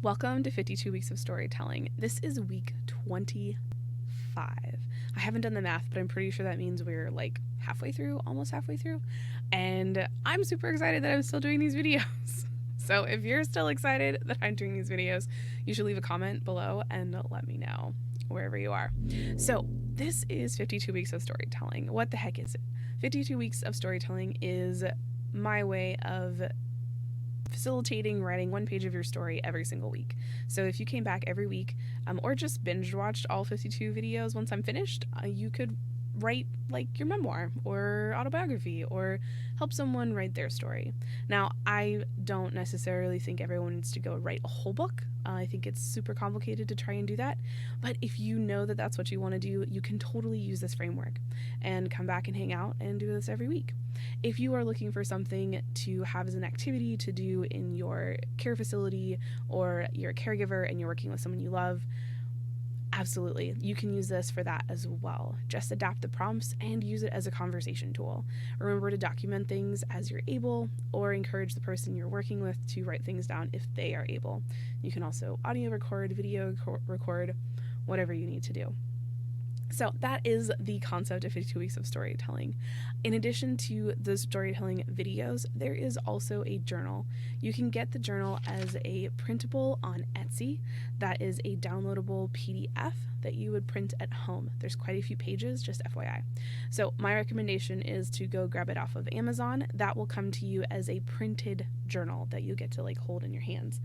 Welcome to 52 Weeks of Storytelling. This is week 25. I haven't done the math, but I'm pretty sure that means we're like almost halfway through. And I'm super excited that I'm still doing these videos. So if you're still excited that I'm doing these videos, you should leave a comment below and let me know wherever you are. So this is 52 Weeks of Storytelling. What the heck is it? 52 Weeks of Storytelling is my way of facilitating writing one page of your story every single week. So if you came back every week or just binge watched all 52 videos once I'm finished, you could write like your memoir or autobiography or help someone write their story. Now, I don't necessarily think everyone needs to go write a whole book. I think it's super complicated to try and do that. But if you know that that's what you want to do, you can totally use this framework and come back and hang out and do this every week. If you are looking for something to have as an activity to do in your care facility, or you're a caregiver and you're working with someone you love, absolutely, you can use this for that as well. Just adapt the prompts and use it as a conversation tool. Remember to document things as you're able, or encourage the person you're working with to write things down if they are able. You can also audio record, video record, whatever you need to do. So that is the concept of 52 Weeks of Storytelling. In addition to the storytelling videos, there is also a journal. You can get the journal as a printable on Etsy. That is a downloadable PDF that you would print at home. There's quite a few pages, just FYI. So my recommendation is to go grab it off of Amazon. That will come to you as a printed journal that you get to like hold in your hands.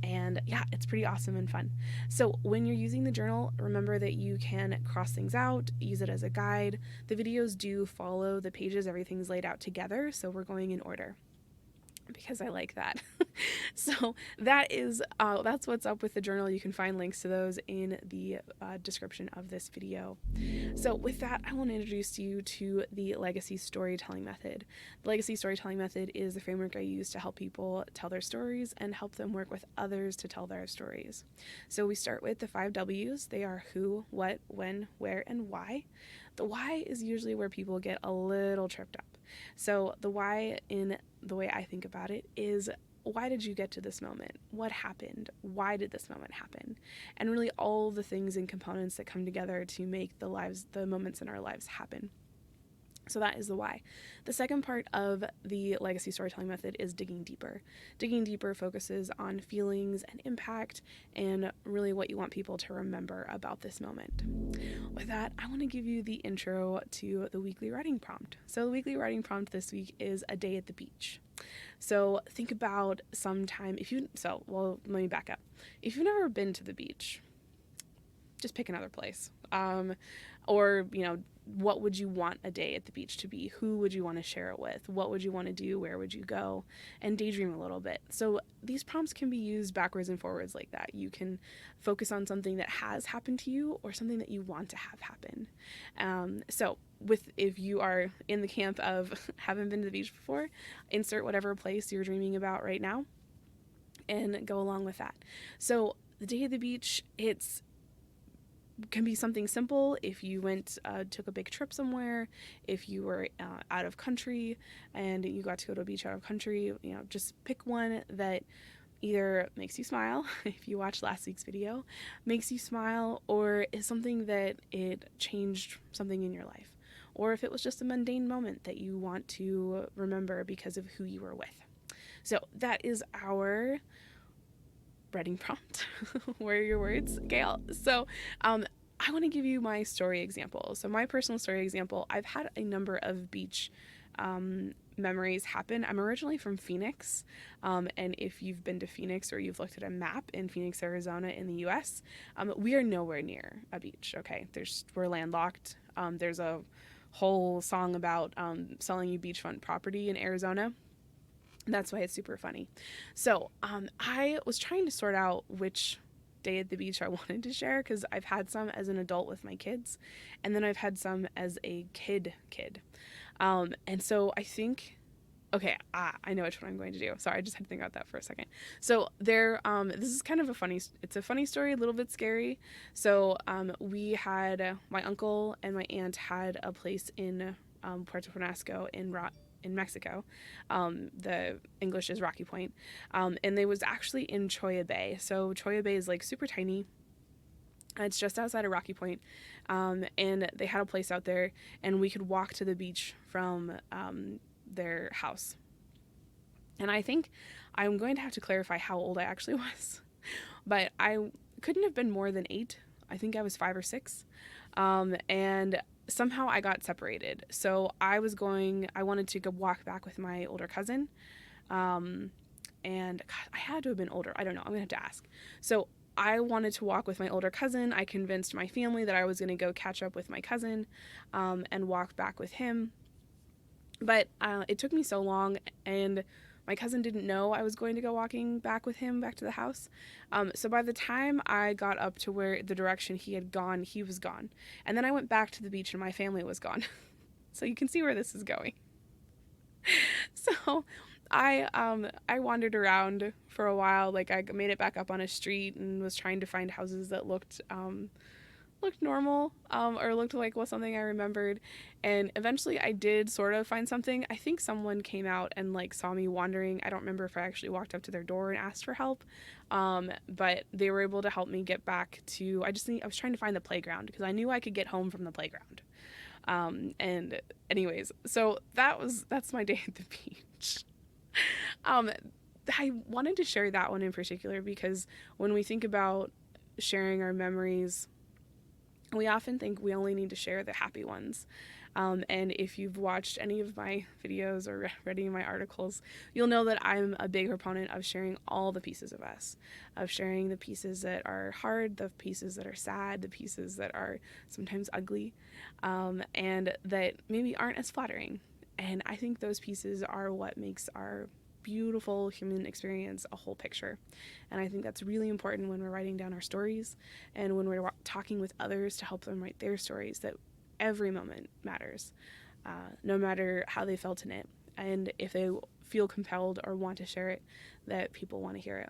And yeah, it's pretty awesome and fun. So when you're using the journal, remember that you can cross things out, use it as a guide. The videos do follow the pages, everything's laid out together, so we're going in order because I like that. So that's what's up with the journal. You can find links to those in the description of this video. So with that, I want to introduce you to the legacy storytelling method. The legacy storytelling method is the framework I use to help people tell their stories and help them work with others to tell their stories. So we start with the 5 W's. They are who, what, when, where, and why. The why is usually where people get a little tripped up. So the why, in the way I think about it, is why did you get to this moment? What happened? Why did this moment happen? And really all the things and components that come together to make the moments in our lives happen. So that is the why. The second part of the legacy storytelling method is digging deeper. Digging deeper focuses on feelings and impact and really what you want people to remember about this moment. With that, I want to give you the intro to the weekly writing prompt. So the weekly writing prompt this week is a day at the beach. So think about let me back up. If you've never been to the beach, just pick another place. Or, what would you want a day at the beach to be? Who would you want to share it with? What would you want to do? Where would you go? And daydream a little bit. So these prompts can be used backwards and forwards like that. You can focus on something that has happened to you or something that you want to have happen. If you are in the camp of haven't been to the beach before, insert whatever place you're dreaming about right now and go along with that. So the day at the beach, can be something simple. If you took a big trip somewhere, if you were out of country and you got to go to a beach out of country, just pick one that either makes you smile, if you watched last week's video, makes you smile, or is something that it changed something in your life, or if it was just a mundane moment that you want to remember because of who you were with. So that is our writing prompt. Where are your words, Gail? So I want to give you my story example. So my personal story example, I've had a number of beach memories happen. I'm originally from Phoenix, and if you've been to Phoenix or you've looked at a map in Phoenix, Arizona in the US, we are nowhere near a beach, okay? We're landlocked. There's a whole song about selling you beachfront property in Arizona. That's why it's super funny. So I was trying to sort out which day at the beach I wanted to share, because I've had some as an adult with my kids, and then I've had some as a kid. And so I think, I know which one I'm going to do. Sorry, I just had to think about that for a second. So this is kind of it's a funny story, a little bit scary. So my uncle and my aunt had a place in Puerto Penasco in in Mexico. The English is Rocky Point. And they was actually in Choya Bay. So Choya Bay is like super tiny. It's just outside of Rocky Point. And they had a place out there, and we could walk to the beach from their house. And I think I'm going to have to clarify how old I actually was, but I couldn't have been more than 8. I think I was 5 or 6. And somehow I got separated. So I wanted to go walk back with my older cousin. And God, I had to have been older. I don't know. I'm going to have to ask. So I wanted to walk with my older cousin. I convinced my family that I was going to go catch up with my cousin, and walk back with him. But it took me so long, and my cousin didn't know I was going to go walking back with him back to the house. So by the time I got up to where the direction he had gone, he was gone. And then I went back to the beach and my family was gone. So you can see where this is going. So I wandered around for a while. Like, I made it back up on a street and was trying to find houses that looked normal, or looked like something I remembered. And eventually I did sort of find something. I think someone came out and like saw me wandering. I don't remember if I actually walked up to their door and asked for help, but they were able to help me get back to, I was trying to find the playground because I knew I could get home from the playground. And anyways, so that's my day at the beach. I wanted to share that one in particular because when we think about sharing our memories, we often think we only need to share the happy ones. And if you've watched any of my videos or read any of my articles, you'll know that I'm a big proponent of sharing all the pieces of us, of sharing the pieces that are hard, the pieces that are sad, the pieces that are sometimes ugly, and that maybe aren't as flattering. And I think those pieces are what makes our beautiful human experience a whole picture. And I think that's really important when we're writing down our stories and when we're talking with others to help them write their stories, that every moment matters, no matter how they felt in it. And if they feel compelled or want to share it, that people want to hear it.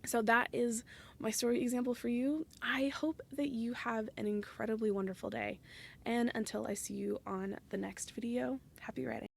So that is my story example for you. I hope that you have an incredibly wonderful day. And until I see you on the next video, happy writing.